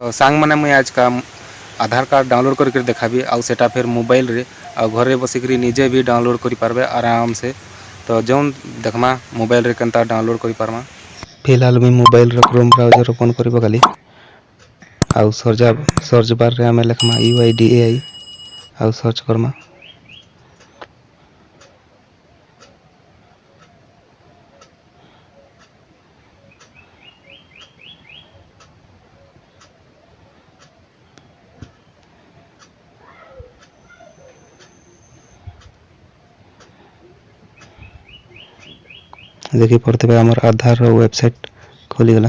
तो सांग मैंने मुझे आज का आधार कार्ड डाउनलोड करके देखाबी आउ सेटा फिर मोबाइल रे आ घरे बसिक निजे भी डाउनलोड कर पारबे आराम से। तो जो देखमा मोबाइल रे केनता डाउनलोड कर पारमा। फिलहाल मैं मोबाइल रे क्रोम ब्राउजर ओपन करबो खाली आउ सर्च बार रे आमे लिखमा UIDAI आउ सर्च करमा। देखी पड़ते आमर आधार वेबसाइट खोलीगला।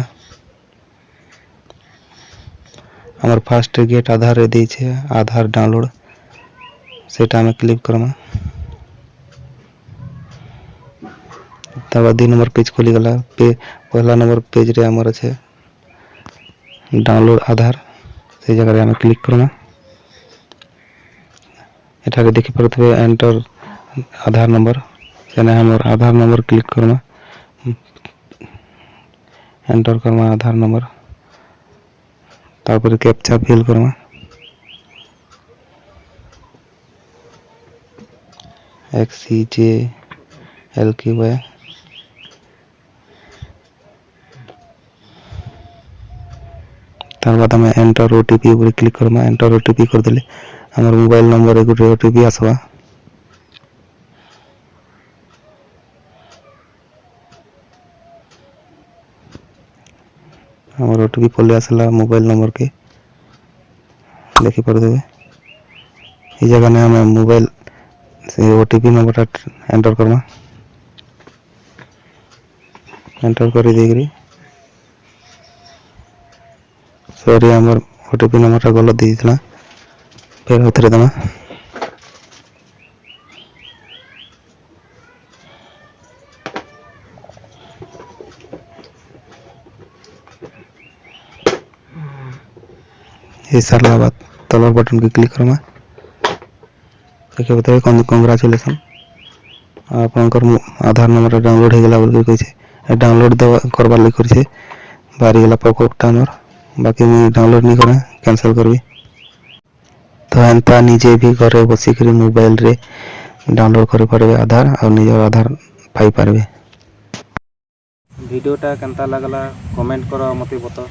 आमर फास्ट गेट आधार दी छे आधार डाउनलोड सेटा में क्लिक करमा। तब 2 नंबर पेज खोलीगला। पहला नंबर पेज रे आमर छे डाउनलोड आधार से जगह में क्लिक करमा। एठारे देखी पड़ते एंटर आधार नंबर सेने हमर आधार नंबर क्लिक करमा। एंटर करमा आधार नंबर तापर कैप्चा फिल करमा। XCJLQY तार बाद हमें एंटर OTP ऊपर क्लिक करमा। एंटर OTP कर देले हमर मोबाइल नंबर एक OTP आसवा। हमर OTP पल्ले आसला मोबाइल नंबर के देखि पड़ देबे ई जगह ने हमें मोबाइल से OTP number enter Karma. Enter कर देगरी सॉरी हमर OTP नंबर गलत दे दिला फिर उतरे दमा। ये सारा बाद तलर बटन के क्लिक करमा। देखिए बताइए कंग्रेचुलेसन आपनकर आधार नंबर डाउनलोड हो गला बोल के छे। डाउनलोड करबा ले कर छे बारी गला पॉपअप हमर बाकी मैं डाउनलोड नहीं करे कैंसिल करबी। तो एंता निजे भी घरे बसिक मोबाइल रे डाउनलोड कर पारबे आधार और निजर आधार पाई पारबे। वीडियोटा केनता लागला कमेंट करो मते बता।